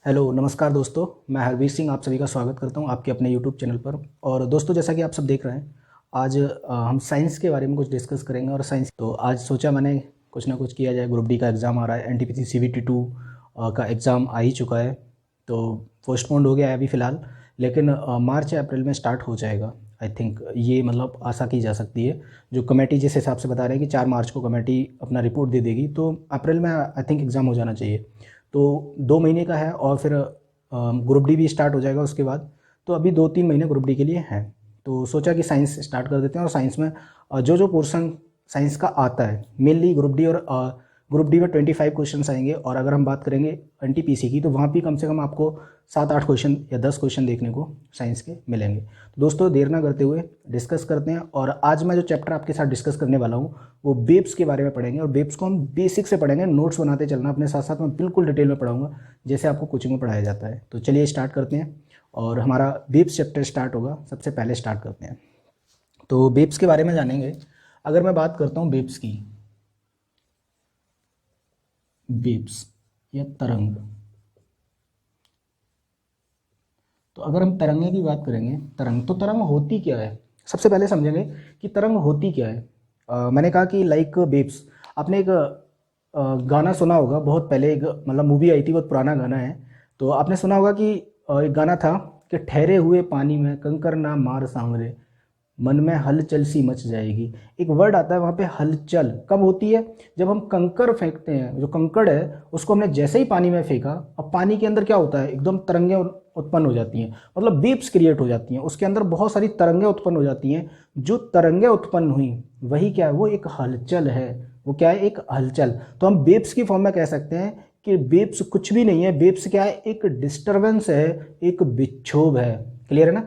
Hello नमस्कार दोस्तों, मैं हरवीर सिंह आप सभी का स्वागत करता हूं आपके अपने यूट्यूब चैनल पर। और दोस्तों, जैसा कि आप सब देख रहे हैं, आज हम साइंस के बारे में कुछ डिस्कस करेंगे। और साइंस तो आज सोचा मैंने कुछ ना कुछ किया जाए। ग्रुप डी का एग्ज़ाम आ रहा है, एनटीपीसी सीवीटी 2 का एग्ज़ाम आ ही चुका है, तो पोस्टपोन्ड हो गया है अभी फ़िलहाल, लेकिन मार्च या अप्रैल में स्टार्ट हो जाएगा। आई थिंक ये मतलब आशा की जा सकती है। जो कमेटी जिस हिसाब से बता रहे हैं कि 4 मार्च को कमेटी अपना रिपोर्ट दे देगी, तो अप्रैल में आई थिंक एग्ज़ाम हो जाना चाहिए। तो 2 महीने का है और फिर ग्रुप डी भी स्टार्ट हो जाएगा उसके बाद। तो अभी 2-3 महीने ग्रुप डी के लिए हैं, तो सोचा कि साइंस स्टार्ट कर देते हैं। और साइंस में जो पोर्शन साइंस का आता है मेनली ग्रुप डी, और ग्रुप डी में 25 क्वेश्चन आएंगे। और अगर हम बात करेंगे एनटीपीसी की, तो वहाँ भी कम से कम आपको 7-8 क्वेश्चन या 10 क्वेश्चन देखने को साइंस के मिलेंगे। तो दोस्तों, देर ना करते हुए डिस्कस करते हैं। और आज मैं जो चैप्टर आपके साथ डिस्कस करने वाला हूँ वो बेब्स के बारे में पढ़ेंगे। और बेब्स को हम बेसिक से पढ़ेंगे, नोट्स बनाते चलना अपने साथ साथ। मैं बिल्कुल डिटेल में पढ़ाऊँगा जैसे आपको कोचिंग में पढ़ाया जाता है। तो चलिए स्टार्ट करते हैं और हमारा बेब्स चैप्टर स्टार्ट होगा। सबसे पहले स्टार्ट करते हैं, तो बेब्स के बारे में जानेंगे। अगर मैं बात करता हूँ बेब्स की, बेब्स या तरंग, तो अगर हम तरंगे की बात करेंगे, तो तरंग होती क्या है, सबसे पहले समझेंगे कि तरंग होती क्या है। मैंने कहा कि लाइक बेब्स, आपने एक गाना सुना होगा बहुत पहले, एक मतलब मूवी आई थी, बहुत पुराना गाना है। तो आपने सुना होगा कि एक गाना था कि ठहरे हुए पानी में कंकर ना मार सांवरे, मन में हलचल सी मच जाएगी। एक वर्ड आता है वहाँ पे, हलचल कब होती है, जब हम कंकर फेंकते हैं। जो कंकड़ है उसको हमने जैसे ही पानी में फेंका, अब पानी के अंदर क्या होता है, एकदम तरंगें उत्पन्न हो जाती हैं, मतलब वेव्स क्रिएट हो जाती हैं। उसके अंदर बहुत सारी तरंगें उत्पन्न हो जाती हैं। जो तरंगें उत्पन्न हुई वही क्या है, वो एक हलचल है। वो क्या है, एक हलचल। तो हम वेव्स की फॉर्म में कह सकते हैं कि वेव्स कुछ भी नहीं है। वेव्स क्या है, एक डिस्टर्बेंस है, एक विक्षोभ है। क्लियर है ना।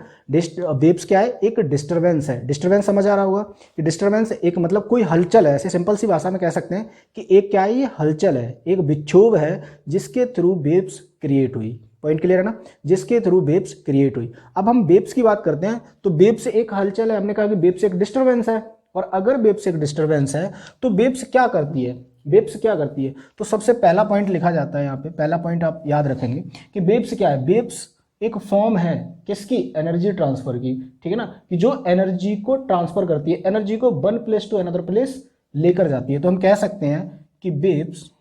वेव्स क्या है, एक डिस्टरबेंस है। डिस्टरबेंस समझ आ रहा होगा कि डिस्टरबेंस एक मतलब कोई हलचल है। ऐसे सिंपल सी भाषा में कह सकते हैं कि एक क्या है, ये हलचल है, एक विक्षोभ है जिसके थ्रू वेव्स क्रिएट हुई। पॉइंट क्लियर है ना, जिसके थ्रू वेव्स क्रिएट हुई। अब हम वेव्स की बात करते हैं, तो वेव्स एक हलचल है, हमने कहा कि वेव्स एक डिस्टरबेंस है। और अगर वेव्स एक डिस्टरबेंस है तो वेव्स क्या करती है, वेव्स क्या करती है, तो सबसे पहला पॉइंट लिखा जाता है यहाँ पे। पहला पॉइंट आप याद रखेंगे कि वेव्स क्या है, वेव्स एक फॉर्म है किसकी, एनर्जी ट्रांसफर की। ठीक है ना, कि जो एनर्जी को ट्रांसफर करती है, एनर्जी को one place to another place लेकर जाती है। तो हम कह सकते हैं कि waves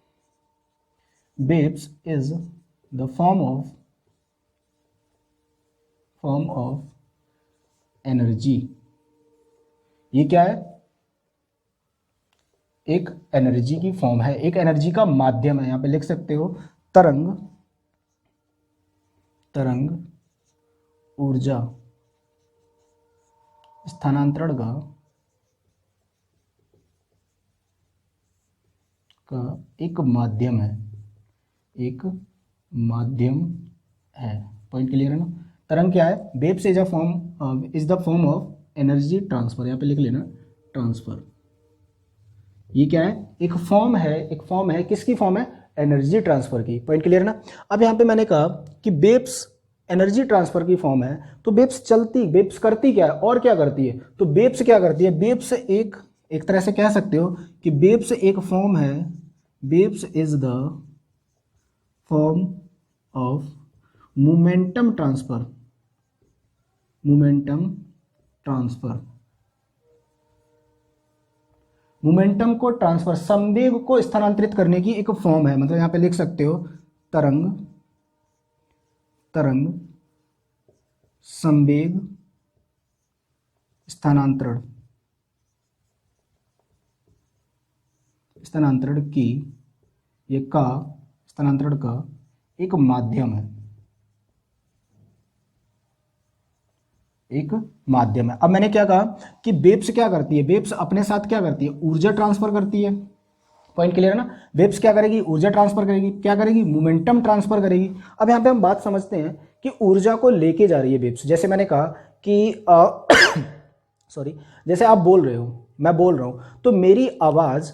is the form of energy. ये क्या है, एक एनर्जी की फॉर्म है, एक एनर्जी का माध्यम है। यहां पे लिख सकते हो तरंग ऊर्जा स्थानांतरण का एक माध्यम है, एक माध्यम है। पॉइंट क्लियर है ना। तरंग क्या है, waves is the form of energy transfer. यहाँ पे लिख लेना ट्रांसफर। ये क्या है, एक फॉर्म है, एक फॉर्म है, किसकी फॉर्म है, एनर्जी ट्रांसफर की। पॉइंट क्लियर है ना। अब यहाँ पे मैंने कहा कि वेव्स एनर्जी ट्रांसफर की फॉर्म है, तो वेव्स करती क्या है, और क्या करती है, तो वेव्स क्या करती है, वेव्स एक तरह से कह सकते हो कि वेव्स एक फॉर्म है, waves is the form of momentum transfer momentum को ट्रांसफर, संवेग को स्थानांतरित करने की एक फॉर्म है। मतलब यहां पे लिख सकते हो तरंग संवेग स्थानांतरण की, ये का स्थानांतरण का एक माध्यम है, एक माध्यम है। अब मैंने क्या कहा कि वेव्स क्या करती है, वेव्स अपने साथ क्या करती है, ऊर्जा ट्रांसफर करती है। पॉइंट क्लियर है ना। वेव्स क्या करेगी, ऊर्जा ट्रांसफर करेगी, क्या करेगी, मोमेंटम ट्रांसफर करेगी। अब यहाँ पे हम बात समझते हैं कि ऊर्जा को लेके जा रही है वेव्स। जैसे मैंने कहा कि सॉरी, जैसे आप बोल रहे हो, मैं बोल रहा हूं, तो मेरी आवाज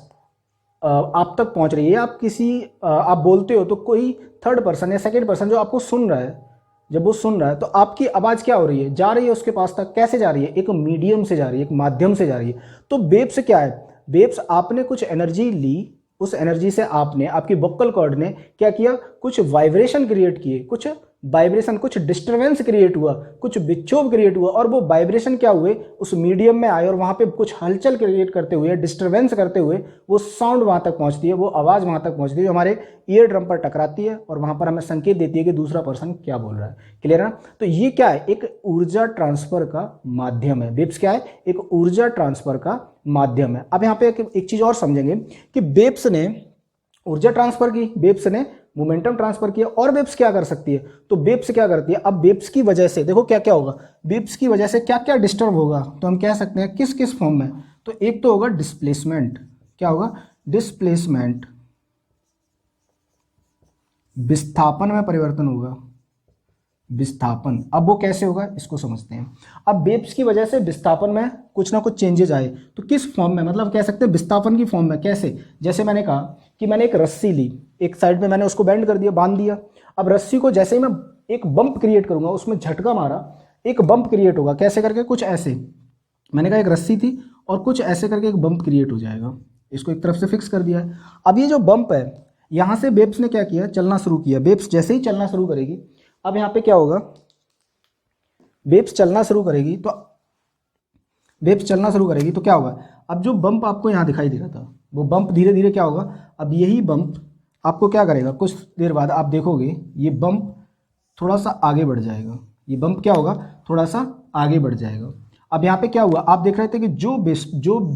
आप तक पहुंच रही है। आप बोलते हो तो कोई थर्ड पर्सन या सेकेंड पर्सन जो आपको सुन रहा है, जब वो सुन रहा है तो आपकी आवाज क्या हो रही है, जा रही है उसके पास तक। कैसे जा रही है, एक मीडियम से जा रही है, एक माध्यम से जा रही है। तो वेव्स क्या है, वेव्स आपने कुछ एनर्जी ली, उस एनर्जी से आपने, आपकी वोकल कॉर्ड ने क्या किया, कुछ वाइब्रेशन क्रिएट किए, कुछ वाइब्रेशन, कुछ डिस्टरबेंस क्रिएट हुआ, कुछ विक्षोभ क्रिएट हुआ, और वो वाइब्रेशन क्या हुए, उस मीडियम में आए और वहां पे कुछ हलचल क्रिएट करते हुए, डिस्टरबेंस करते हुए वो साउंड वहां तक पहुंचती है, वो आवाज वहां तक पहुंचती है, जो हमारे ईयर ड्रम पर टकराती है और वहां पर हमें संकेत देती है कि दूसरा पर्सन क्या बोल रहा है। क्लियर है ना? तो ये क्या है, एक ऊर्जा ट्रांसफर का माध्यम है। वेव्स क्या है, एक ऊर्जा ट्रांसफर का माध्यम है। अब यहाँ पे एक चीज और समझेंगे कि वेव्स ने ऊर्जा ट्रांसफर की, वेव्स ने मोमेंटम ट्रांसफर किया, और वेव्स क्या कर सकती है, तो वेव्स क्या करती है, अब वेव्स की वजह से देखो क्या क्या होगा, वेव्स की वजह से क्या क्या डिस्टर्ब होगा, तो हम कह सकते हैं किस किस फॉर्म में, तो एक तो होगा डिस्प्लेसमेंट, क्या होगा, डिस्प्लेसमेंट, विस्थापन में परिवर्तन होगा, विस्थापन। अब वो कैसे होगा इसको समझते हैं। अब वेव्स की वजह से विस्थापन में कुछ ना कुछ चेंजेस आए, तो किस फॉर्म में, मतलब कह सकते हैं विस्थापन की फॉर्म में। कैसे, जैसे मैंने कहा कि मैंने एक रस्सी ली, एक साइड में मैंने उसको बेंड कर दिया, बांध दिया। अब रस्सी को जैसे ही मैं एक बंप क्रिएट करूंगा, उसमें झटका मारा, एक बंप क्रिएट होगा, कैसे करके, कुछ ऐसे, मैंने कहा एक रस्सी थी और कुछ ऐसे करके एक बंप क्रिएट हो जाएगा, इसको एक तरफ से फिक्स कर दिया है। अब ये जो बंप है, यहां से वेव्स ने क्या किया, चलना शुरू किया। वेव्स जैसे ही चलना शुरू करेगी, अब यहाँ पे क्या होगा, वेव्स चलना शुरू करेगी, तो वेव्स चलना शुरू करेगी तो क्या होगा, अब जो बंप आपको यहाँ दिखाई दे रहा था, वो बंप धीरे धीरे क्या होगा, अब यही बंप आपको क्या करेगा, कुछ देर बाद आप देखोगे ये बंप थोड़ा सा आगे बढ़ जाएगा, ये बंप क्या होगा, थोड़ा सा आगे बढ़ जाएगा। अब यहाँ पे क्या हुआ, आप देख रहे थे कि जो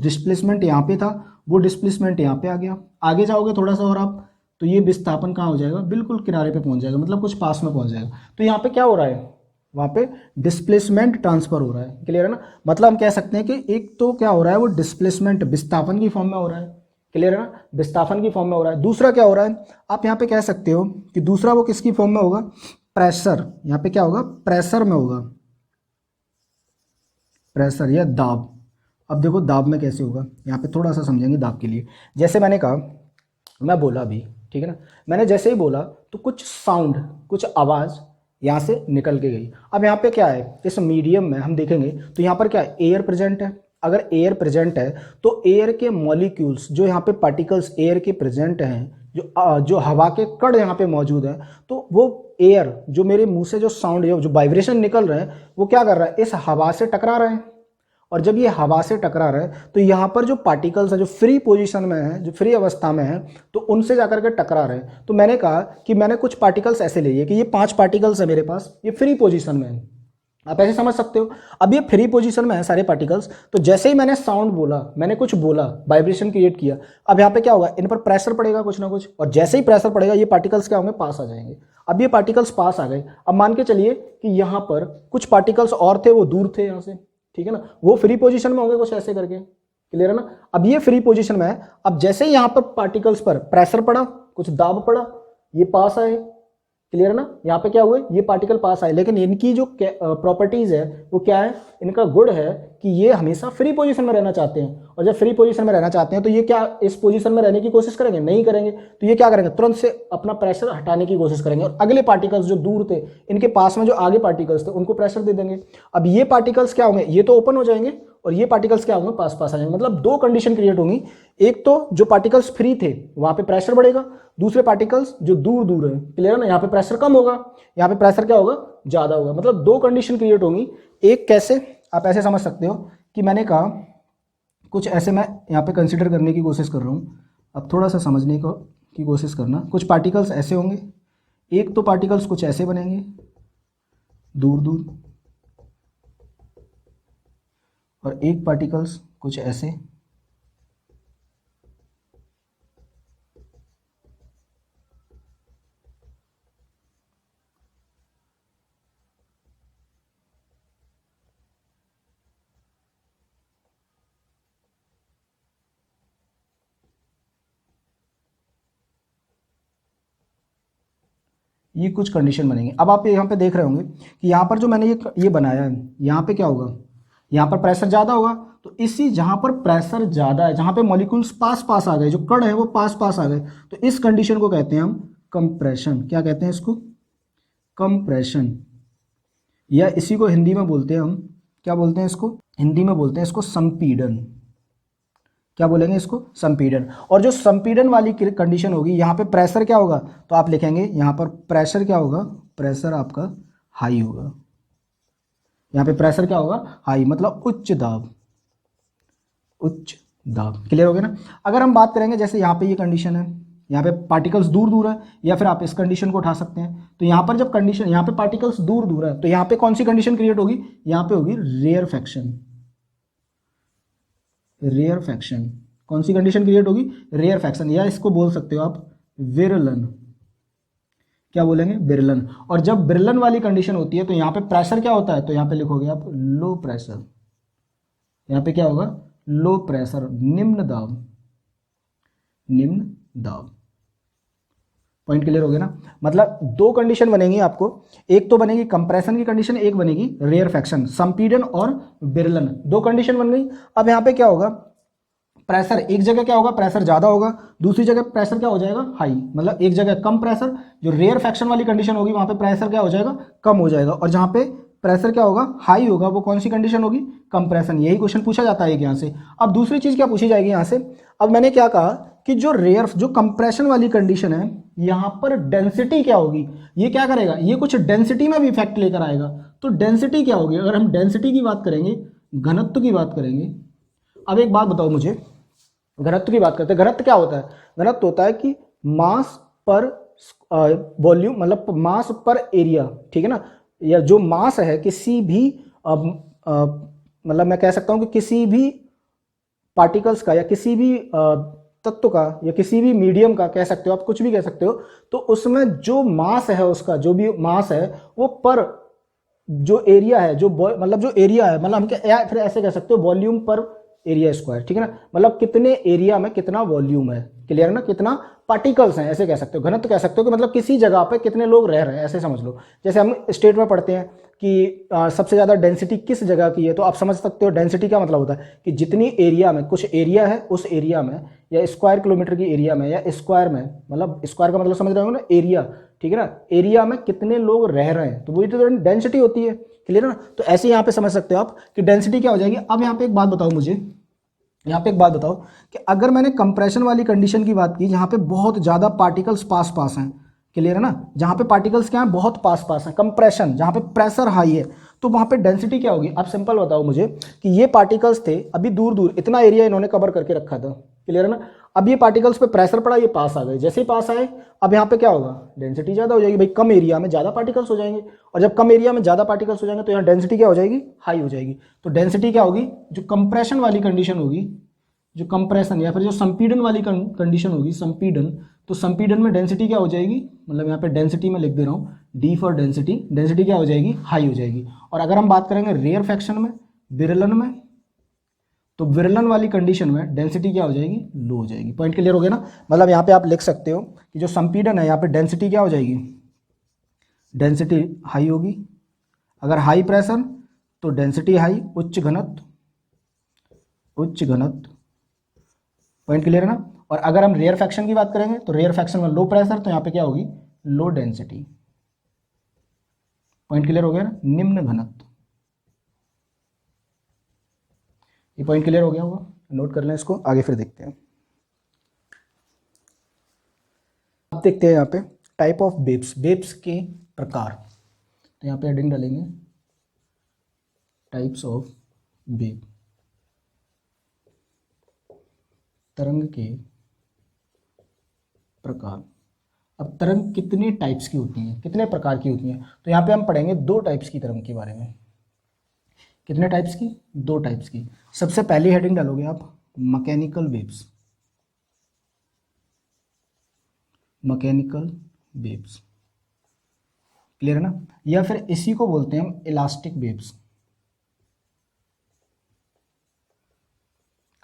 डिस्प्लेसमेंट यहाँ पे था, वो डिस्प्लेसमेंट यहाँ पे आ गया। आगे जाओगे थोड़ा सा और आप, तो ये विस्थापन कहाँ हो जाएगा, बिल्कुल किनारे पे पहुंच जाएगा, मतलब कुछ पास में पहुंच जाएगा। तो यहाँ पे क्या हो रहा है, वहाँ पे डिस्प्लेसमेंट ट्रांसफर हो रहा है। क्लियर है ना? मतलब हम कह सकते हैं कि एक तो क्या हो रहा है, वो डिस्प्लेसमेंट विस्थापन की फॉर्म में हो रहा है। क्लियर है ना? विस्थापन की फॉर्म में हो रहा है। दूसरा क्या हो रहा है, आप यहाँ पे कह सकते हो कि दूसरा वो किसकी फॉर्म में होगा, प्रेशर। यहाँ पे क्या होगा, प्रेशर में होगा, प्रेशर या दाब। अब देखो दाब में कैसे होगा, यहाँ पे थोड़ा सा समझेंगे दाब के लिए। जैसे मैंने कहा, मैं बोला अभी, ठीक है ना, मैंने जैसे ही बोला तो कुछ साउंड, कुछ आवाज़ यहाँ से निकल के गई। अब यहाँ पे क्या है, इस मीडियम में हम देखेंगे तो यहाँ पर क्या है, एयर प्रेजेंट है। अगर एयर प्रेजेंट है तो एयर के मॉलिक्यूल्स, जो यहाँ पे पार्टिकल्स एयर के प्रेजेंट हैं, जो हवा के कण यहाँ पे मौजूद हैं, तो वो एयर, जो मेरे मुंह से जो साउंड है, जो वाइब्रेशन निकल रहे हैं, वो क्या कर रहा है, इस हवा से टकरा रहे हैं। और जब ये हवा से टकरा रहा है तो यहाँ पर जो पार्टिकल्स है, जो फ्री पोजीशन में है, जो फ्री अवस्था में है, तो उनसे जाकर के टकरा रहे हैं। तो मैंने कहा कि मैंने कुछ पार्टिकल्स ऐसे लिए कि ये 5 पार्टिकल्स है मेरे पास, ये फ्री पोजीशन में है। आप ऐसे समझ सकते हो। अब ये फ्री पोजीशन में है सारे पार्टिकल्स, तो जैसे ही मैंने साउंड बोला, मैंने कुछ बोला, वाइब्रेशन क्रिएट किया, अब यहाँ पे क्या होगा, इन पर प्रेशर पड़ेगा कुछ ना कुछ, और जैसे ही प्रेशर पड़ेगा ये पार्टिकल्स क्या होंगे, पास आ जाएंगे। अब ये पार्टिकल्स पास आ गए। अब मान के चलिए कि यहाँ पर कुछ पार्टिकल्स और थे, वो दूर थे यहाँ से, ठीक है ना, वो फ्री पोजीशन में होंगे कुछ ऐसे करके। क्लियर है ना? अब ये फ्री पोजीशन में है। अब जैसे ही यहाँ पर पार्टिकल्स पर प्रेशर पड़ा, कुछ दाब पड़ा, ये पास आए। क्लियर है ना? यहाँ पे क्या हुए, ये पार्टिकल पास आए, लेकिन इनकी जो प्रॉपर्टीज है वो क्या है, इनका गुण है कि ये हमेशा फ्री पोजीशन में रहना चाहते हैं। और जब फ्री पोजीशन में रहना चाहते हैं तो ये क्या इस पोजीशन में रहने की कोशिश करेंगे, नहीं करेंगे। तो ये क्या करेंगे, तुरंत से अपना प्रेशर हटाने की कोशिश करेंगे, और अगले पार्टिकल्स जो दूर थे, इनके पास में जो आगे पार्टिकल्स थे, उनको प्रेशर दे देंगे। अब ये पार्टिकल्स क्या होंगे, ये तो ओपन हो जाएंगे, और ये पार्टिकल्स क्या होंगे, पास पास आ जाएंगे। मतलब दो कंडीशन क्रिएट होंगी, एक तो जो पार्टिकल्स फ्री थे वहां पे प्रेशर बढ़ेगा, दूसरे पार्टिकल्स जो दूर दूर है, क्लियर है ना, यहाँ पे प्रेशर कम होगा, यहाँ पे प्रेशर क्या होगा, ज्यादा होगा। मतलब दो कंडीशन क्रिएट होंगी। एक कैसे, आप ऐसे समझ सकते हो कि मैंने कहा कुछ ऐसे, मैं यहाँ पे कंसिडर करने की कोशिश कर रहा हूँ, अब थोड़ा सा समझने की कोशिश करना। कुछ पार्टिकल्स ऐसे होंगे, एक तो पार्टिकल्स कुछ ऐसे बनेंगे दूर दूर, और एक पार्टिकल्स कुछ ऐसे। ये कुछ कंडीशन बनेंगे। अब आप यहाँ पे देख रहे होंगे कि यहाँ पर जो मैंने ये बनाया है, यहाँ पे क्या होगा, यहाँ पर प्रेशर ज़्यादा होगा। तो इसी जहाँ पर प्रेशर ज़्यादा है, जहाँ पे मॉलिक्यूल्स पास पास आ गए, जो कण है वो पास पास आ गए, तो इस कंडीशन को कहते हैं हम कंप्रेशन। क्या कहते हैं इसको, कंप्रेशन। या इसी को हिंदी में बोलते हैं हम, क्या बोलते हैं इसको, हिंदी में बोलते हैं इसको संपीड़न। क्या बोलेंगे इसको, संपीड़न। और जो संपीड़न वाली कंडीशन होगी, यहाँ पे प्रेशर क्या होगा, तो आप लिखेंगे यहाँ पर प्रेशर क्या होगा, प्रेशर आपका हाई होगा। यहाँ पे प्रेशर क्या होगा, हाई, मतलब उच्च दाब, उच्च दाब। क्लियर हो गया ना। अगर हम बात करेंगे जैसे यहाँ पे ये कंडीशन है, यहाँ पे पार्टिकल्स दूर दूर है, या फिर आप इस कंडीशन को उठा सकते हैं। तो यहाँ पर जब कंडीशन, यहाँ पे पार्टिकल्स दूर दूर है, तो यहाँ पे कौन सी कंडीशन क्रिएट होगी, यहाँ पे होगी रेयरफेक्शन। रेयरफेक्शन, कौन सी कंडीशन क्रिएट होगी, रेयरफेक्शन, या इसको बोल सकते हो आप विरलन। क्या बोलेंगे, विरलन। और जब विरलन वाली कंडीशन होती है तो यहाँ पे प्रेशर क्या होता है, तो यहाँ पे लिखोगे आप लो प्रेशर। यहाँ पे क्या होगा, लो प्रेशर, निम्न दाब, निम्न दाब। पॉइंट क्लियर हो गया ना। मतलब दो कंडीशन बनेगी आपको, एक तो बनेगी कंप्रेशन की कंडीशन, एक बनेगी रेयरफेक्शन, संपीड़न और विरलन, दो कंडीशन बन गई। अब यहाँ पे क्या होगा, प्रेशर एक जगह क्या होगा, प्रेशर ज़्यादा होगा, दूसरी जगह प्रेशर क्या हो जाएगा, हाई। मतलब एक जगह कम प्रेशर, जो रेयरफेक्शन वाली कंडीशन होगी वहाँ पे प्रेशर क्या हो जाएगा, कम हो जाएगा। और जहाँ पे प्रेशर क्या होगा, हाई होगा, वो कौन सी कंडीशन होगी, कंप्रेशन। यही क्वेश्चन पूछा जाता है यहाँ से। अब दूसरी चीज़ क्या पूछी जाएगी यहाँ से, अब मैंने क्या कहा कि जो कंप्रेशन वाली कंडीशन है, यहाँ पर डेंसिटी क्या होगी, ये क्या करेगा, ये कुछ डेंसिटी में भी इफेक्ट लेकर आएगा। तो डेंसिटी क्या होगी, अगर हम डेंसिटी की बात करेंगे, घनत्व की बात करेंगे। अब एक बात बताओ मुझे, घनत्व की बात करते हैं। घनत्व क्या होता है, घनत्व होता है कि मास पर वॉल्यूम, मतलब मास पर एरिया, ठीक है ना। या जो मास है किसी भी मतलब मैं कह सकता हूं कि किसी भी पार्टिकल्स का, या किसी भी तत्व का, या किसी भी मीडियम का, कह सकते हो आप, कुछ भी कह सकते हो। तो उसमें जो मास है, उसका जो भी मास है, वो पर जो एरिया है, जो मतलब जो एरिया है, मतलब हम क्या, फिर ऐसे कह सकते हो वॉल्यूम पर एरिया स्क्वायर, ठीक है ना। मतलब कितने एरिया में कितना वॉल्यूम है, क्लियर है ना, कितना पार्टिकल्स हैं, ऐसे कह सकते हो। घनत्व कह सकते हो कि मतलब किसी जगह पे कितने लोग रह रहे हैं, ऐसे समझ लो। जैसे हम स्टेट में पढ़ते हैं कि सबसे ज़्यादा डेंसिटी किस जगह की है, तो आप समझ सकते हो डेंसिटी का मतलब होता है कि जितनी एरिया में, कुछ एरिया है, उस एरिया में, या स्क्वायर किलोमीटर की एरिया में, या स्क्वायर में, मतलब स्क्वायर का मतलब समझ रहे हो ना, एरिया, ठीक है ना, एरिया में कितने लोग रह रहे हैं, तो वही तो डेंसिटी होती है। क्लियर है ना। तो ऐसे यहाँ पे समझ सकते हो आप कि डेंसिटी क्या हो जाएगी। अब यहाँ पे एक बात बताओ मुझे, यहाँ पे एक बात बताओ कि अगर मैंने कंप्रेशन वाली कंडीशन की बात की, जहाँ पे बहुत ज़्यादा पार्टिकल्स पास पास हैं, क्लियर है ना, जहाँ पे पार्टिकल्स क्या हैं, बहुत पास पास हैं, कंप्रेशन, जहाँ पे प्रेशर हाई है, तो वहाँ पे डेंसिटी क्या होगी। आप सिंपल बताओ मुझे कि ये पार्टिकल्स थे, अभी दूर दूर इतना एरिया इन्होंने कवर करके रखा था, क्लियर है ना। अब ये पार्टिकल्स पे प्रेशर पड़ा, ये पास आ गए, जैसे ही पास आए, अब यहाँ पे क्या होगा, डेंसिटी ज़्यादा हो जाएगी भाई, कम एरिया में ज़्यादा पार्टिकल्स हो जाएंगे, और जब कम एरिया में ज़्यादा पार्टिकल्स हो जाएंगे तो यहाँ डेंसिटी क्या हो जाएगी, हाई हो जाएगी। तो डेंसिटी क्या होगी, जो कंप्रेशन वाली कंडीशन होगी, जो कंप्रेशन या फिर जो संपीड़न वाली कंडीशन होगी, संपीड़न, तो संपीड़न में डेंसिटी क्या हो जाएगी, मतलब यहाँ पे डेंसिटी में लिख दे रहा हूँ, डी फॉर डेंसिटी, डेंसिटी क्या हो जाएगी, हाई हो जाएगी। और अगर हम बात करेंगे रेयरफेक्शन में, विरलन में, तो विरलन वाली कंडीशन में डेंसिटी क्या हो जाएगी, लो हो जाएगी। पॉइंट क्लियर हो गया ना। मतलब यहाँ पे आप लिख सकते हो कि जो संपीड़न है, यहाँ पे डेंसिटी क्या हो जाएगी, डेंसिटी हाई होगी। अगर हाई प्रेशर तो डेंसिटी हाई, उच्च घनत्व, उच्च घनत्व। पॉइंट क्लियर है ना। और अगर हम रेयर फैक्शन की बात करेंगे तो रेयर फैक्शन में लो प्रेशर, तो यहाँ पे क्या होगी, लो डेंसिटी। पॉइंट क्लियर हो गया ना, निम्न घनत्व। ये पॉइंट क्लियर हो गया होगा, नोट कर लें इसको, आगे फिर देखते हैं। अब देखते हैं यहाँ पे टाइप ऑफ वेव्स, वेव्स के प्रकार। तो यहाँ पे हेडिंग डालेंगे टाइप्स ऑफ वेव, तरंग के प्रकार। अब तरंग कितने टाइप्स की होती हैं, कितने प्रकार की होती हैं, तो यहाँ पे हम पढ़ेंगे दो टाइप्स की तरंग के बारे में। कितने टाइप्स की, दो टाइप्स की। सबसे पहली हेडिंग डालोगे आप mechanical waves, mechanical waves, clear है ना। या फिर इसी को बोलते हैं हम इलास्टिक वेव्स।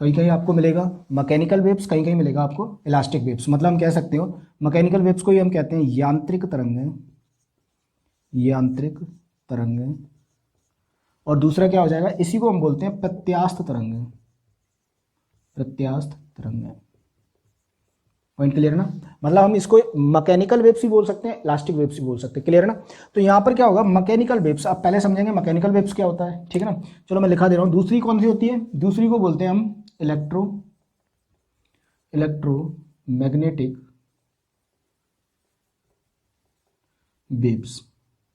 कहीं कहीं आपको मिलेगा मैकेनिकल वेव्स, कहीं कहीं मिलेगा आपको इलास्टिक वेव्स। मतलब हम कह सकते हो मैकेनिकल वेव्स को ही हम कहते हैं यांत्रिक तरंगें, यांत्रिक तरंगें। और दूसरा क्या हो जाएगा, इसी को हम बोलते हैं प्रत्यास्थ तरंगें, प्रत्यास्थ तरंगें। पॉइंट क्लियर है ना। मतलब हम इसको मैकेनिकल वेव्स भी बोल सकते हैं, इलास्टिक वेव्स भी बोल सकते हैं, क्लियर है ना। तो यहाँ पर क्या होगा, मैकेनिकल वेव्स, आप पहले समझेंगे मैकेनिकल वेव्स क्या होता है, ठीक है ना। चलो मैं लिखा दे रहा हूँ। दूसरी कौन सी होती है, दूसरी को बोलते हैं हम electro electromagnetic waves,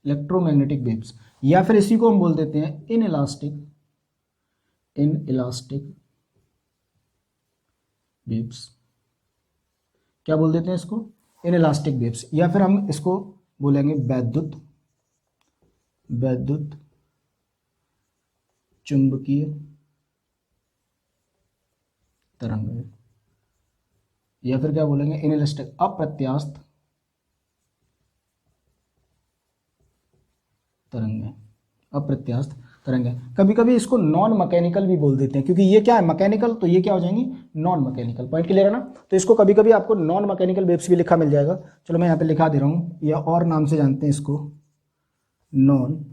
electromagnetic waves, या फिर इसी को हम बोल देते हैं इनइलास्टिक वेव्स। क्या बोल देते हैं इसको? इनइलास्टिक वेव्स, या फिर हम इसको बोलेंगे वैद्युत चुंबकीय तरंग, या फिर क्या बोलेंगे? इनइलास्टिक, अप्रत्यास्थ तरंग, अप्रत्यास्थ तरंग। कभी कभी इसको नॉन मैकेनिकल भी बोल देते हैं, क्योंकि ये क्या है? मैकेनिकल, तो ये क्या हो जाएंगी? Non mechanical. पॉइंट क्लियर है ना? तो इसको कभी कभी आपको नॉन मैकेनिकल वेव्स भी लिखा मिल जाएगा। चलो मैं यहाँ पे लिखा दे रहा हूँ, या और नाम से जानते हैं इसको, non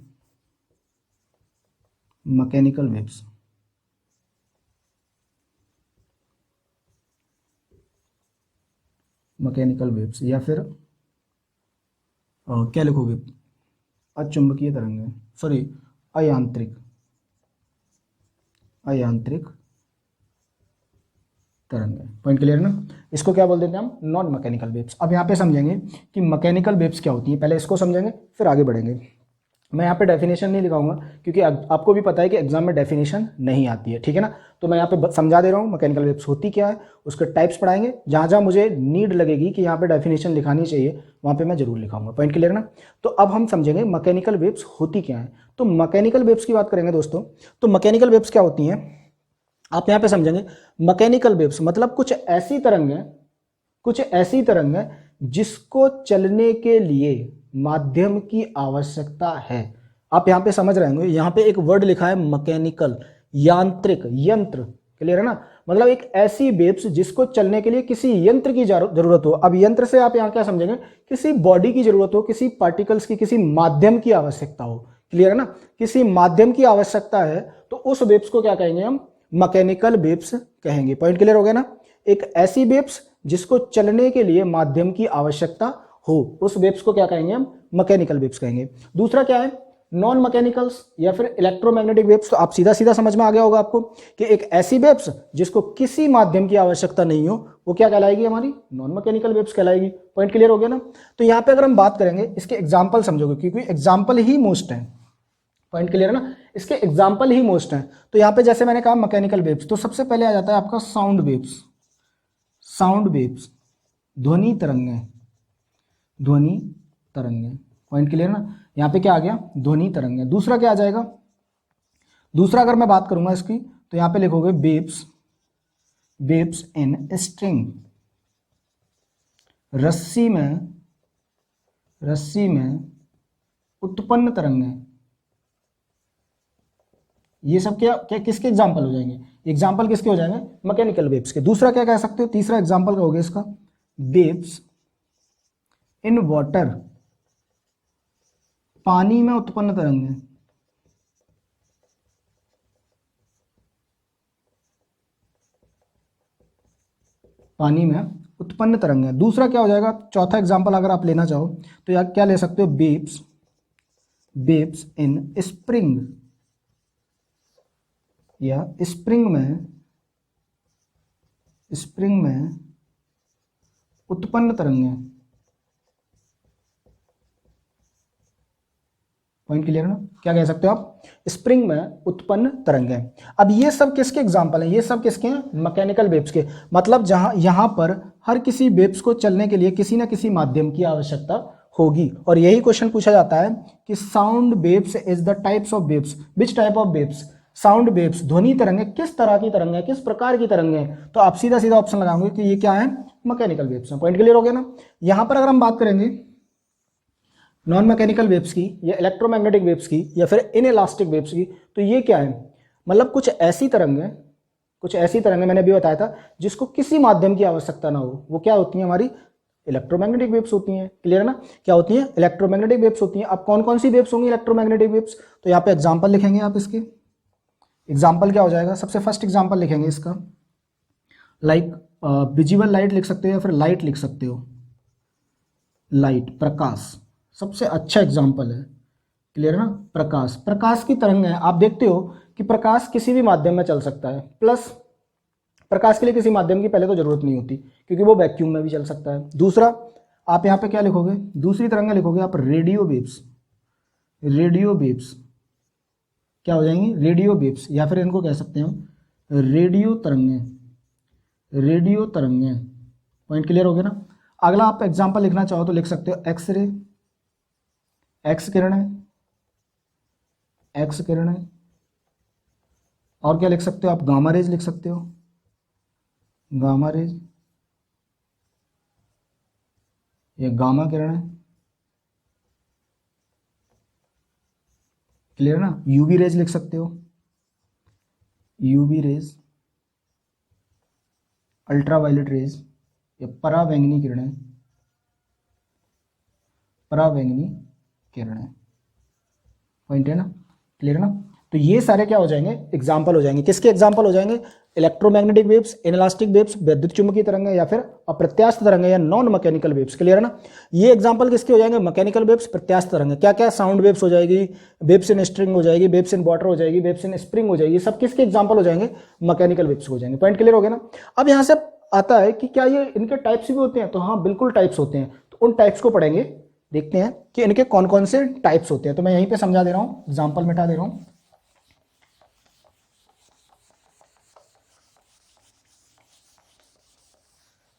mechanical waves. Mechanical waves, या फिर क्या लिखोगे? अचुंबकीय तरंग, सॉरी अयांत्रिक तरंग। पॉइंट क्लियर ना? इसको क्या बोल देते हैं हम? Non mechanical waves. अब यहाँ पे समझेंगे कि मैकेनिकल वेव्स क्या होती हैं, पहले इसको समझेंगे फिर आगे बढ़ेंगे। मैं यहाँ पे डेफिनेशन नहीं लिखाऊंगा, क्योंकि आपको भी पता है कि एग्जाम में डेफिनेशन नहीं आती है, ठीक है ना? तो मैं यहाँ पे समझा दे रहा हूँ मैकेनिकल वेव्स होती क्या है, उसके टाइप्स पढ़ाएंगे। जहाँ जहाँ मुझे नीड लगेगी कि यहाँ पे डेफिनेशन लिखानी चाहिए, वहाँ पे मैं जरूर लिखाऊंगा। पॉइंट क्लियर ना? तो अब हम समझेंगे मैकेनिकल वेव्स होती क्या है। तो मैकेनिकल वेव्स की बात करेंगे दोस्तों, तो मैकेनिकल वेव्स क्या होती हैं आप यहाँ पे समझेंगे। मैकेनिकल वेव्स मतलब कुछ ऐसी तरंग है जिसको चलने के लिए माध्यम की आवश्यकता है। आप यहाँ पे समझ रहे होंगे, यहाँ पे एक वर्ड लिखा है मैकेनिकल, यांत्रिक, यंत्र। क्लियर है ना? मतलब एक ऐसी वेव्स जिसको चलने के लिए किसी यंत्र की जरूरत हो। अब यंत्र से आप यहाँ क्या समझेंगे? किसी बॉडी की जरूरत हो, किसी पार्टिकल्स की, किसी माध्यम की आवश्यकता हो। क्लियर है ना? किसी माध्यम की आवश्यकता है तो उस वेव्स को क्या कहेंगे हम? मैकेनिकल वेव्स कहेंगे। पॉइंट क्लियर हो गया ना? एक ऐसी वेव्स जिसको चलने के लिए माध्यम की आवश्यकता हो, उस वेव्स को क्या कहेंगे हम? मैकेनिकल वेव्स कहेंगे। दूसरा क्या है? नॉन मैकेनिकल्स या फिर इलेक्ट्रोमैग्नेटिक वेव्स। तो आप सीधा सीधा समझ में आ गया होगा आपको कि एक ऐसी वेव्स जिसको किसी माध्यम की आवश्यकता नहीं हो, वो क्या कहलाएगी? हमारी नॉन मैकेनिकल वेव्स कहलाएगी। पॉइंट क्लियर हो गया ना? तो यहाँ पे अगर हम बात करेंगे, इसके एग्जाम्पल समझोगे, क्योंकि एग्जाम्पल ही मोस्ट है। पॉइंट क्लियर है ना? इसके एग्जाम्पल ही मोस्ट है। तो यहाँ पे जैसे मैंने कहा मैकेनिकल वेव्स, तो सबसे पहले आ जाता है आपका साउंड वेव्स। ध्वनि तरंगें। पॉइंट क्लियर ना? यहाँ पे क्या आ गया? ध्वनि तरंगें। दूसरा क्या आ जाएगा? दूसरा अगर मैं बात करूंगा इसकी, तो यहाँ पे लिखोगे वेव्स इन स्ट्रिंग, रस्सी में उत्पन्न तरंगें। ये सब क्या किसके एग्जाम्पल हो जाएंगे? एग्जाम्पल किसके हो जाएंगे? मैकेनिकल वेव्स के। दूसरा क्या कह सकते हो? तीसरा एग्जाम्पल का हो गया इसका, वेव्स इन वाटर, पानी में उत्पन्न तरंगें। पानी में उत्पन्न तरंगें। दूसरा क्या हो जाएगा? चौथा एग्जाम्पल अगर आप लेना चाहो तो यार क्या ले सकते हो? वेव्स इन स्प्रिंग, या स्प्रिंग में उत्पन्न तरंगें। पॉइंट क्लियर ना? क्या कह सकते हो आप? स्प्रिंग में उत्पन्न तरंगें। अब ये सब किसके एग्जाम्पल हैं? ये सब किसके हैं? मैकेनिकल वेव्स के। मतलब जहां यहां पर हर किसी वेव्स को चलने के लिए किसी ना किसी माध्यम की आवश्यकता होगी। और यही क्वेश्चन पूछा जाता है कि sound waves is the types of waves, which type of waves? Sound waves, ध्वनि तरंगें किस तरह की तरंगें, किस प्रकार की तरंगें? तो आप सीधा सीधा ऑप्शन लगाओगे कि ये क्या है? मैकेनिकल वेव्स हैं। पॉइंट क्लियर हो गया ना? यहां पर अगर हम बात करेंगे नॉन मैकेनिकल वेव्स की, या इलेक्ट्रोमैग्नेटिक वेव्स की, या फिर इनइलास्टिक वेव्स की, तो ये क्या है? मतलब कुछ ऐसी तरंगें मैंने अभी बताया था जिसको किसी माध्यम की आवश्यकता ना हो, वो क्या होती है? हमारी इलेक्ट्रोमैग्नेटिक वेव्स होती हैं। क्लियर है ना? क्या होती हैं? इलेक्ट्रोमैग्नेटिक वेव्स होती हैं। अब कौन कौन सी वेव्स होंगी इलेक्ट्रोमैग्नेटिक वेव्स? तो यहाँ पे एग्जाम्पल लिखेंगे आप इसके। एग्जाम्पल क्या हो जाएगा? सबसे फर्स्ट एग्जाम्पल लिखेंगे इसका, लाइक विजिबल लाइट लिख सकते हो, या फिर लाइट लिख सकते हो। लाइट, प्रकाश सबसे अच्छा एग्जाम्पल है। क्लियर ना? प्रकाश की तरंग है। आप देखते हो कि प्रकाश किसी भी माध्यम में चल सकता है, प्लस प्रकाश के लिए किसी माध्यम की पहले तो जरूरत नहीं होती, क्योंकि वो वैक्यूम में भी चल सकता है। दूसरा, आप यहाँ पे क्या लिखोगे, दूसरी तरंगें लिखोगे आप रेडियो वेव्स। रेडियो वेव्स क्या हो जाएंगी, रेडियो वेव्स, या फिर इनको कह सकते हैं हम रेडियो तरंगें। रेडियो तरंगें, पॉइंट क्लियर हो गया ना। अगला आप एग्जांपल लिखना चाहो तो लिख सकते हो एक्सरे, एक्स किरणें, एक्स किरणें। और क्या लिख सकते हो आप, गामा रेज लिख सकते हो, गामा रेज या गामा किरणें। क्लियर ना। यूवी रेज लिख सकते हो, यूवी रेज, अल्ट्रावायलेट रेज या परावैंगनी किरणें, परावैंगनी किरणें। पॉइंट है ना, क्लियर ना। तो ये सारे क्या हो जाएंगे, एग्जाम्पल हो जाएंगे। किसके एग्जाम्पल हो जाएंगे, इलेक्ट्रोमैग्नेटिक वेव्स, इनलास्टिक वेव्स, विद्युत चुम्बकीय तरंगें, या फिर अप्रत्यास्थ तरंगें या नॉन मैकेनिकल वेव्स। क्लियर है ना। ये एग्जाम्पल किसके हो जाएंगे, मैकेनिकल वेव्स, प्रत्यास्थ तरंगें। क्या क्या, साउंड वेव्स हो जाएगी, वेव्स इन स्ट्रिंग हो जाएगी, वेव्स इन वाटर हो जाएगी, वेव्स इन स्प्रिंग हो जाएगी, सब किसके एग्जाम्पल हो जाएंगे, मैकेनिकल वेव्स हो जाएंगे। पॉइंट क्लियर हो गया ना। अब यहाँ से आता है कि क्या ये इनके टाइप्स भी होते हैं, तो हाँ बिल्कुल टाइप्स होते हैं। तो उन टाइप्स को पढ़ेंगे, देखते हैं कि इनके कौन कौन से टाइप्स होते हैं। तो मैं यहीं पे समझा दे रहा हूं, एग्जांपल मिटा दे रहा हूं।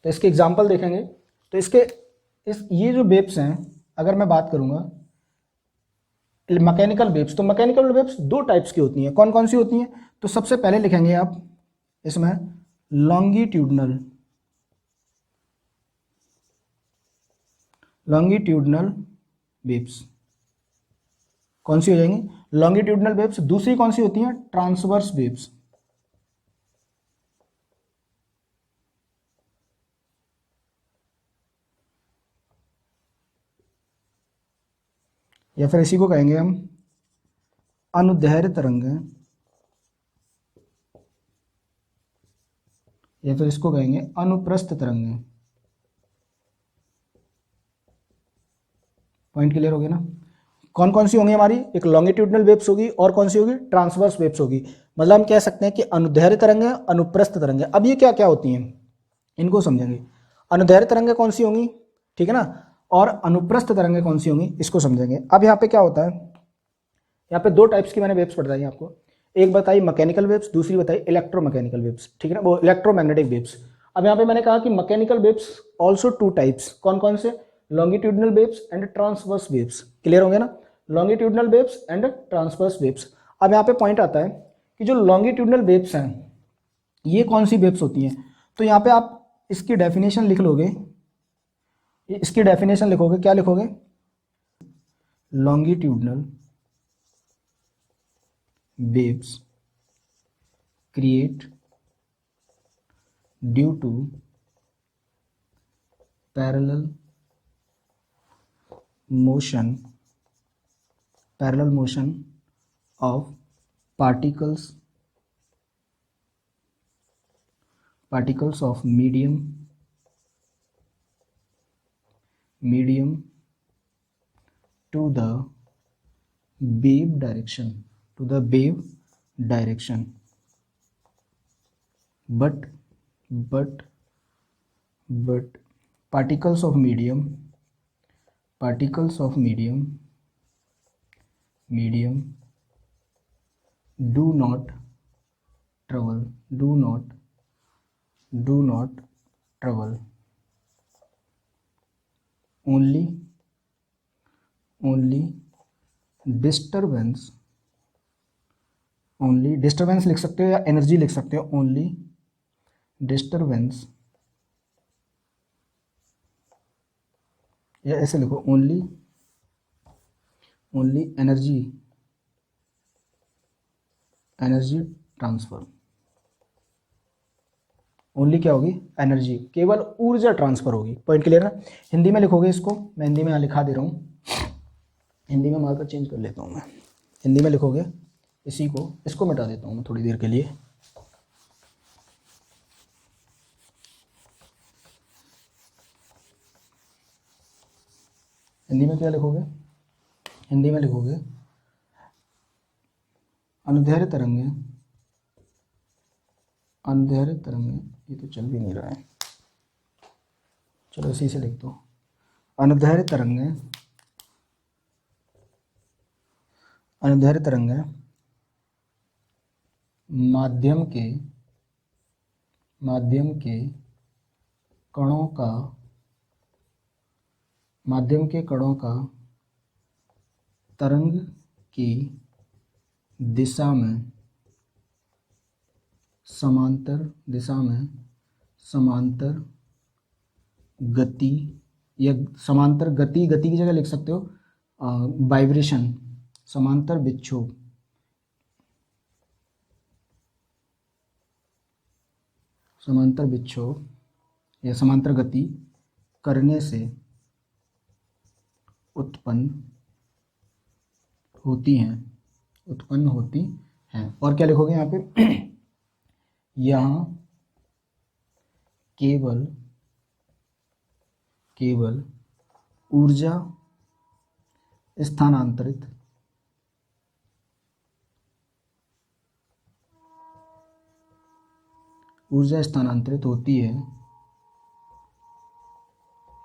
तो इसके एग्जांपल देखेंगे तो इसके ये जो वेव्स हैं, अगर मैं बात करूंगा मैकेनिकल वेव्स, तो मैकेनिकल वेव्स दो टाइप्स की होती हैं। कौन कौन सी होती हैं, तो सबसे पहले लिखेंगे आप इसमें लॉन्गिट्यूडनल, लॉन्गिट्यूडनल वेव्स कौन सी हो जाएंगी, लॉन्गिट्यूडनल वेव्स। दूसरी कौन सी होती हैं, ट्रांसवर्स वेव्स। या फिर इसी को कहेंगे हम अनुदैर्घ्य तरंगें, या फिर इसको कहेंगे अनुप्रस्थ तरंगें। पॉइंट क्लियर हो गया ना। कौन कौन सी होंगी हमारी, एक लॉन्गिट्यूडनल वेव्स होगी और कौन सी होगी, ट्रांसवर्स वेव्स होगी। मतलब हम कह सकते हैं कि अनुदैर्घ्य तरंगें, अनुप्रस्थ तरंगें। अब ये क्या क्या होती हैं, इनको समझेंगे। अनुदैर्घ्य तरंगें कौन सी होंगी, ठीक है ना, और अनुप्रस्थ तरंगें कौन सी होंगी, इसको समझेंगे। अब यहाँ पे क्या होता है, यहाँ पे दो टाइप्स की मैंने वेव्स बताई आपको। एक बताई मैकेनिकल वेव्स, दूसरी बताई इलेक्ट्रोमैकेनिकल वेव्स, ठीक है ना, वो इलेक्ट्रोमैग्नेटिक वेव्स। अब यहाँ पे मैंने कहा कि mechanical waves also two types, कौन कौन से, longitudinal waves and transverse waves. Clear होंगे ना, longitudinal waves and transverse waves. अब यहाँ पे पॉइंट आता है कि जो लॉन्गिट्यूडनल वेव्स हैं ये कौन सी वेव्स होती हैं। तो यहाँ पे आप इसकी डेफिनेशन लिख लोगे, इसकी डेफिनेशन लिखोगे, क्या लिखोगे, longitudinal waves create due to parallel motion of particles of medium to the wave direction, but particles of medium do not travel only disturbance लिख सकते हो या एनर्जी लिख सकते हो, ओनली डिस्टरबेंस, या ऐसे लिखो ओनली एनर्जी ट्रांसफर। ओनली क्या होगी, एनर्जी, केवल ऊर्जा ट्रांसफर होगी। पॉइंट क्लियर ना। हिंदी में लिखोगे इसको, मैं हिंदी में यहाँ लिखा दे रहा हूँ, हिंदी में मार्कर चेंज कर लेता हूँ मैं। हिंदी में लिखोगे इसी को, इसको मिटा देता हूँ मैं थोड़ी देर के लिए। हिंदी में क्या लिखोगे, हिंदी में लिखोगे अनुदैर्घ्य तरंगें अंधेरे तरंगें, ये तो चल भी नहीं रहा है, चलो इसी से लिख दो। अनधैर्य तरंगें, अनधैर्य तरंगें माध्यम के कणों का, माध्यम के कणों का तरंग की दिशा में समांतर गति, या समांतर गति, गति की जगह लिख सकते हो वाइब्रेशन, समांतर विक्षोभ, या समांतर गति करने से उत्पन्न होती हैं। और क्या लिखोगे यहाँ पे? यहाँ केवल ऊर्जा स्थानांतरित होती है,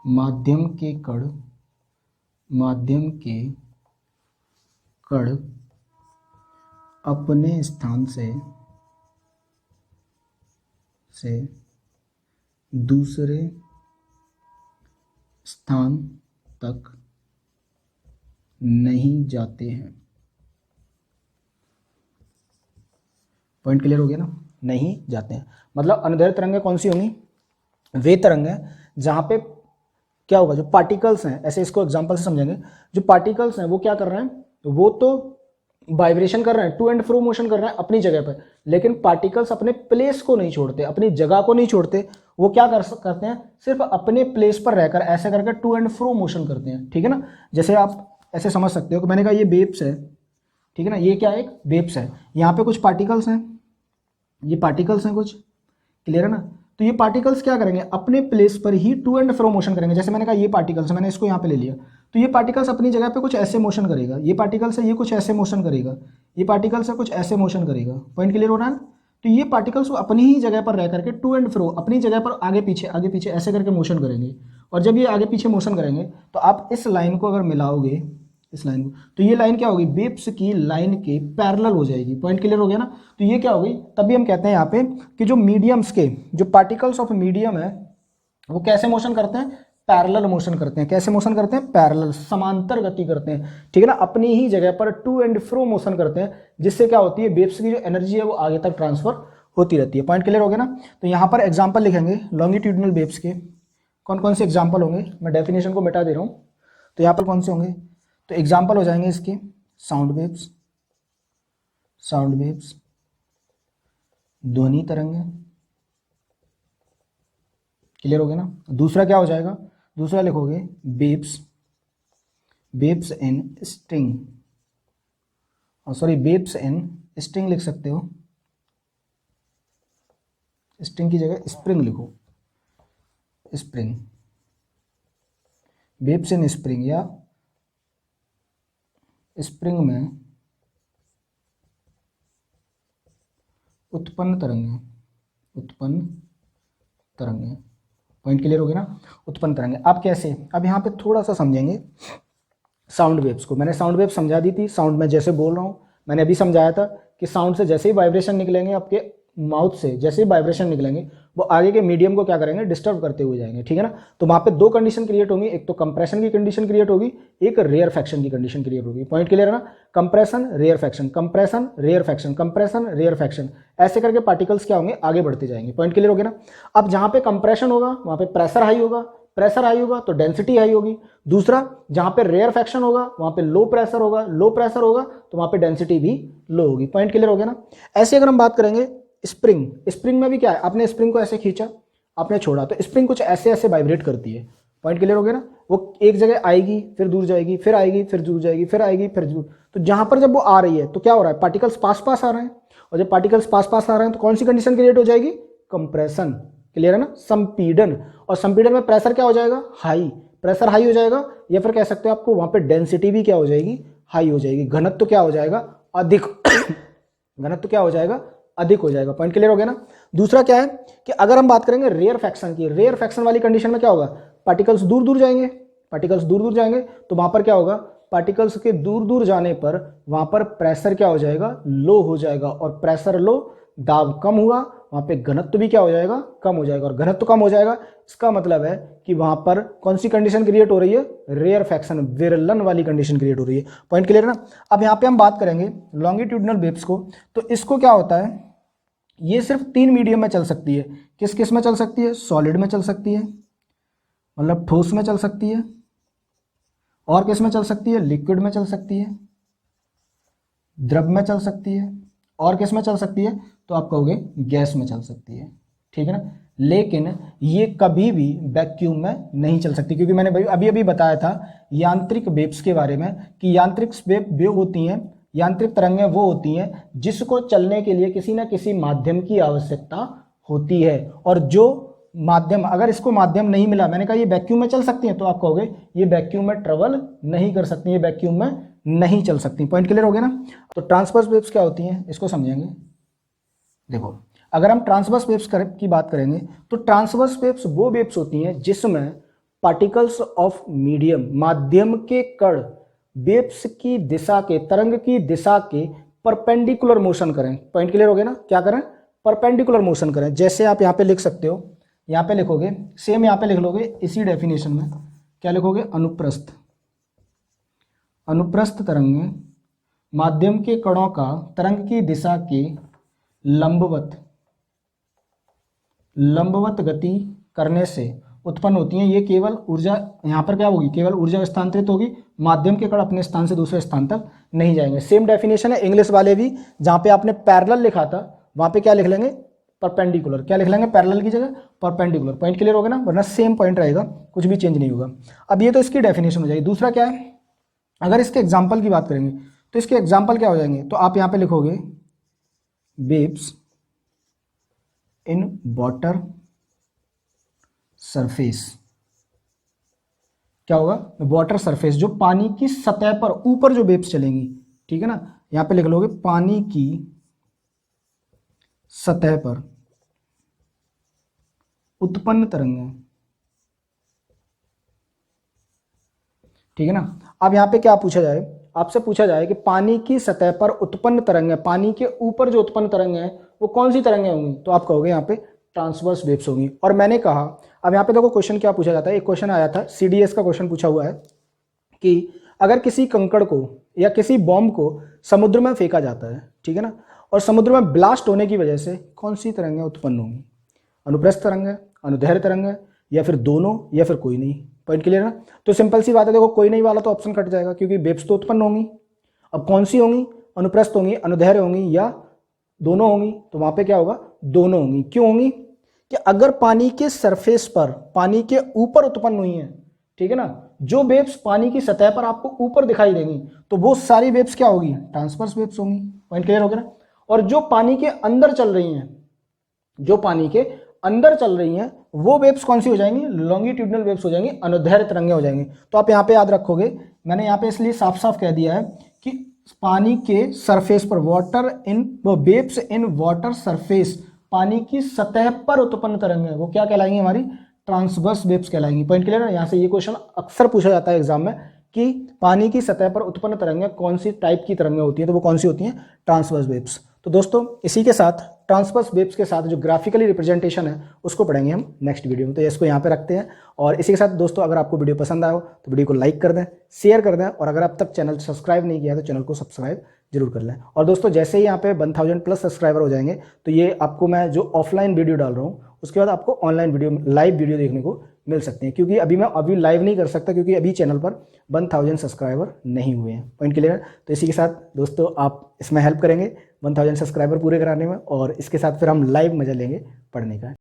माध्यम के कण अपने स्थान से दूसरे स्थान तक नहीं जाते हैं। पॉइंट क्लियर हो गया ना? नहीं जाते हैं मतलब अनधैर्य तरंगें कौन सी होंगी? वे तरंगें जहां पे क्या होगा, जो पार्टिकल्स हैं, ऐसे इसको एग्जांपल से समझेंगे, जो पार्टिकल्स हैं वो क्या कर रहे हैं, वो तो वाइब्रेशन कर रहे हैं, टू एंड फ्रो मोशन कर रहे हैं अपनी जगह पर, लेकिन पार्टिकल्स अपने प्लेस को नहीं छोड़ते, अपनी जगह को नहीं छोड़ते। वो क्या करते हैं, सिर्फ अपने प्लेस पर रहकर ऐसे करके टू एंड फ्रो मोशन करते हैं। ठीक है ना? जैसे आप ऐसे समझ सकते हो कि मैंने कहा ये वेव्स है, ठीक है ना, ये क्या है, एक वेव्स है, यहाँ पे कुछ पार्टिकल्स हैं, ये पार्टिकल्स हैं कुछ, क्लियर है ना? तो ये पार्टिकल्स क्या करेंगे, अपने प्लेस पर ही टू एंड फ्रो मोशन करेंगे। जैसे मैंने कहा ये पार्टिकल्स है, मैंने इसको यहाँ पे ले लिया, तो ये पार्टिकल्स अपनी जगह पे कुछ ऐसे मोशन करेगा, ये पार्टिकल्स है, ये कुछ ऐसे मोशन करेगा, ये पार्टिकल्स है, कुछ ऐसे मोशन करेगा। पॉइंट क्लियर हो रहा है? तो ये पार्टिकल्स अपनी ही जगह पर रह करके टू एंड फ्रो, अपनी जगह पर आगे पीछे ऐसे करके मोशन करेंगे। और जब ये आगे पीछे मोशन करेंगे तो आप इस लाइन को अगर मिलाओगे, इस लाइन को, तो ये लाइन क्या होगी, वेव्स की लाइन के पैरेलल हो जाएगी। पॉइंट क्लियर हो गया ना? तो ये क्या होगी, तभी हम कहते हैं यहाँ पे कि जो मीडियम्स के, जो पार्टिकल्स ऑफ मीडियम है, वो कैसे मोशन करते हैं, पैरेलल मोशन करते हैं। कैसे मोशन करते हैं, पैरेलल, समांतर गति करते हैं। ठीक है ना? अपनी ही जगह पर टू एंड फ्रो मोशन करते हैं, जिससे क्या होती है, वेव्स की जो एनर्जी है वो आगे तक ट्रांसफर होती रहती है। पॉइंट क्लियर हो गया ना? तो यहाँ पर एग्जाम्पल लिखेंगे लॉन्गिट्यूडिनल वेव्स के, कौन कौन से एग्जाम्पल होंगे, मैं डेफिनेशन को मिटा दे रहा हूँ। तो यहाँ पर कौन से होंगे, तो एग्जाम्पल हो जाएंगे इसके साउंड वेव्स, ध्वनि तरंगें। क्लियर हो गया ना? दूसरा क्या हो जाएगा, दूसरा लिखोगे waves in string, waves in string लिख सकते हो, स्ट्रिंग की जगह स्प्रिंग लिखो, स्प्रिंग, वेव्स इन स्प्रिंग, या स्प्रिंग में उत्पन्न तरंगें। पॉइंट क्लियर हो गया ना? उत्पन्न तरंगें। अब कैसे, अब यहाँ पे थोड़ा सा समझेंगे साउंड वेव्स को। मैंने साउंड वेव समझा दी थी, साउंड में जैसे बोल रहा हूँ, मैंने अभी समझाया था कि साउंड से जैसे ही वाइब्रेशन निकलेंगे आपके माउथ से, जैसे ही वाइब्रेशन निकलेंगे वो आगे के मीडियम को क्या करेंगे, डिस्टर्ब करते हुए जाएंगे। ठीक है ना? तो वहाँ पे दो कंडीशन क्रिएट होंगी, एक तो कंप्रेशन की कंडीशन क्रिएट होगी, एक रेयरफैक्शन की कंडीशन क्रिएट होगी। पॉइंट क्लियर है ना? Compression, rarefaction, compression, rarefaction, compression, rarefaction, ऐसे करके पार्टिकल्स क्या होंगे, आगे बढ़ते जाएंगे। पॉइंट क्लियर हो गया ना? अब जहाँ पे कंप्रेशन होगा वहाँ पे प्रेशर हाई होगा, प्रेशर हाई होगा तो डेंसिटी हाई होगी। दूसरा, जहां पे रेयरफैक्शन होगा वहां पे लो प्रेशर होगा, लो प्रेशर होगा तो वहां पे डेंसिटी भी लो होगी। पॉइंट क्लियर हो गया ना? ऐसे अगर हम बात करेंगे स्प्रिंग में भी क्या है, आपने स्प्रिंग को ऐसे खींचा, आपने छोड़ा, तो स्प्रिंग कुछ ऐसे ऐसे वाइब्रेट करती है। पॉइंट क्लियर हो गया ना? वो एक जगह आएगी, फिर दूर जाएगी, फिर आएगी, फिर दूर जाएगी, फिर आएगी, फिर दूर। तो जहां पर जब वो आ रही है तो क्या हो रहा है, पार्टिकल्स पास पास आ रहे हैं, और जब पार्टिकल्स पास पास आ रहे हैं तो कौन सी कंडीशन क्रिएट हो जाएगी, कंप्रेशन। क्लियर है ना? संपीड़न, और संपीड़न में प्रेशर क्या हो जाएगा, हाई, प्रेशर हाई हो जाएगा, या फिर कह सकते हो आपको वहां पे डेंसिटी भी क्या हो जाएगी, हाई हो जाएगी, घनत्व क्या हो जाएगा, अधिक घनत्व क्या हो जाएगा, अधिक हो जाएगा। पॉइंट क्लियर हो गया ना। दूसरा क्या है कि अगर हम बात करेंगे रेयर फ्रैक्शन की, रेयर फ्रैक्शन वाली कंडीशन में क्या होगा, पार्टिकल्स दूर दूर जाएंगे, पार्टिकल्स दूर दूर जाएंगे, तो वहां पर क्या होगा, पार्टिकल्स के दूर दूर जाने पर वहां पर प्रेशर क्या हो जाएगा, लो हो जाएगा, और प्रेशर लो, दाब कम हुआ, वहां पे घनत्व भी क्या हो जाएगा, कम हो जाएगा, और घनत्व कम हो जाएगा, इसका मतलब है कि वहां पर कौन सी कंडीशन क्रिएट हो रही है, रेयर फ्रैक्शन, विरलन वाली कंडीशन क्रिएट हो रही है। पॉइंट क्लियर है ना। अब यहाँ पे हम बात करेंगे लॉन्गिट्यूडनल वेव्स को, तो इसको क्या होता है, ये सिर्फ 3 मीडियम में चल सकती है। किस किस में चल सकती है, सॉलिड में चल सकती है, मतलब ठोस में चल सकती है, और किस में चल सकती है, लिक्विड में चल सकती है, द्रव में चल सकती है, और किस में चल सकती है, तो आप कहोगे गैस में चल सकती है, ठीक है ना। लेकिन ये कभी भी वैक्यूम में नहीं चल सकती, क्योंकि मैंने अभी अभी बताया था यांत्रिक वेव्स के बारे में कि यांत्रिक वेव होती हैं, यांत्रिक तरंगें वो होती हैं जिसको चलने के लिए किसी ना किसी माध्यम की आवश्यकता होती है, और जो माध्यम, अगर इसको माध्यम नहीं मिला, मैंने कहा ये वैक्यूम में चल सकती हैं, तो आप कहोगे ये वैक्यूम में ट्रेवल नहीं कर सकती, ये वैक्यूम में नहीं चल सकती। पॉइंट क्लियर हो गया ना। तो ट्रांसवर्स वेव्स क्या होती हैं, इसको समझेंगे। देखो, अगर हम ट्रांसवर्स वेव्स की बात करेंगे तो ट्रांसवर्स वेव्स वो वेव्स होती हैं जिसमें पार्टिकल्स ऑफ मीडियम, माध्यम के कण वेव्स की दिशा के, तरंग की दिशा के परपेंडिकुलर मोशन करें। पॉइंट क्लियर हो गया ना, क्या करें, परपेंडिकुलर मोशन करें। जैसे आप यहाँ पे लिख सकते हो, यहाँ पे लिखोगे, सेम यहाँ पे लिख लोगे इसी डेफिनेशन में, क्या लिखोगे, अनुप्रस्थ, अनुप्रस्थ तरंग माध्यम के कणों का तरंग की दिशा के लंबवत गति करने से उत्पन्न होती हैं। ये केवल ऊर्जा, यहाँ पर क्या होगी, केवल ऊर्जा स्थानांतरित होगी, माध्यम के कण अपने स्थान से दूसरे स्थान तक नहीं जाएंगे। सेम डेफिनेशन है इंग्लिश वाले भी, जहाँ पे आपने पैरेलल लिखा था वहाँ पे क्या लिख लेंगे, परपेंडिकुलर, क्या लिख लेंगे, पैरेलल की जगह परपेंडिकुलर। पॉइंट क्लियर होगा ना, वरना सेम पॉइंट रहेगा, कुछ भी चेंज नहीं होगा। अब ये तो इसकी डेफिनेशन हो जाएगी। दूसरा क्या है, अगर इसके एग्जाम्पल की बात करेंगे तो इसके एग्जाम्पल क्या हो जाएंगे, तो आप यहाँ पे लिखोगे वेव्स इन वाटर सरफेस, क्या होगा, वाटर सरफेस, जो पानी की सतह पर ऊपर जो वेव्स चलेंगी, ठीक है ना, यहां पे लिख लोगे पानी की सतह पर उत्पन्न तरंगें, ठीक है ना। अब यहां पे क्या पूछा जाए, आपसे पूछा जाए कि पानी की सतह पर उत्पन्न तरंगें, पानी के ऊपर जो उत्पन्न तरंगें हैं वो कौन सी तरंगें होंगी, तो आप कहोगे यहाँ पे ट्रांसवर्स वेव्स होंगी। और मैंने कहा, अब यहाँ पे देखो क्वेश्चन क्या पूछा जाता है, एक क्वेश्चन आया था, सीडीएस का क्वेश्चन पूछा हुआ है कि अगर किसी कंकड़ को या किसी बॉम्ब को समुद्र में फेंका जाता है, ठीक है ना, और समुद्र में ब्लास्ट होने की वजह से कौन सी तरंगें उत्पन्न होंगी, अनुप्रस्थ तरंग है, अनुदैर्ध्य तरंग है, या फिर दोनों, या फिर कोई नहीं। पॉइंट क्लियर है ना। तो सिंपल सी बात है, देखो कोई नहीं वाला तो ऑप्शन कट जाएगा, क्योंकि वेव्स तो उत्पन्न होंगी। अब कौन सी होंगी, अनुप्रस्थ होंगी, अनुदैर्ध्य होंगी, या दोनों होंगी, तो वहां पे क्या होगा, दोनों होंगी। क्यों होंगी, कि अगर पानी के सरफेस पर, पानी के ऊपर उत्पन्न हुई है, ठीक है ना, जो वेव्स पानी की सतह पर आपको ऊपर दिखाई देंगी, तो वो सारी वेव्स क्या होगी, ट्रांसवर्स वेव्स होंगी। पॉइंट क्लियर हो गया ना। और जो पानी के अंदर चल रही हैं, जो पानी के अंदर चल रही हैं, वो वेव्स कौन सी हो जाएंगी, लॉन्गिट्यूडनल वेव्स हो जाएंगी, अनुदैर्ध्य तरंगें हो जाएंगी। तो आप यहाँ पे याद रखोगे, मैंने यहाँ पे इसलिए साफ साफ कह दिया है कि पानी के सरफेस पर, वेव्स इन वाटर सरफेस, पानी की सतह पर उत्पन्न तरंगें, वो क्या कहलाएंगी, हमारी ट्रांसवर्स वेव्स कहलाएंगी। पॉइंट क्लियर है। यहाँ से ये क्वेश्चन अक्सर पूछा जाता है एग्जाम में कि पानी की सतह पर उत्पन्न तरंगें कौन सी टाइप की तरंगें होती हैं, तो वो कौन सी होती हैं, ट्रांसवर्स वेव्स। तो दोस्तों इसी के साथ ट्रांसवर्स वेव्स के साथ जो ग्राफिकली रिप्रेजेंटेशन है उसको पढ़ेंगे हम नेक्स्ट वीडियो में। तो इसको यहाँ पे रखते हैं। और इसी के साथ दोस्तों, अगर आपको वीडियो पसंद आया हो तो वीडियो को लाइक कर दें, शेयर कर दें, और अगर अब तक चैनल सब्सक्राइब नहीं किया तो चैनल को सब्सक्राइब जरूर कर लें। और दोस्तों जैसे ही यहाँ पे 1000+ सब्सक्राइबर हो जाएंगे तो ये आपको मैं जो ऑफलाइन वीडियो डाल रहा हूँ उसके बाद आपको ऑनलाइन वीडियो, लाइव वीडियो देखने को मिल सकते हैं। क्योंकि अभी लाइव नहीं कर सकता, क्योंकि अभी चैनल पर 1000 सब्सक्राइबर नहीं हुए हैं। पॉइंट क्लियर है। तो इसी के साथ दोस्तों आप इसमें हेल्प करेंगे 1000 सब्सक्राइबर पूरे कराने में, और इसके साथ फिर हम लाइव मजा लेंगे पढ़ने का।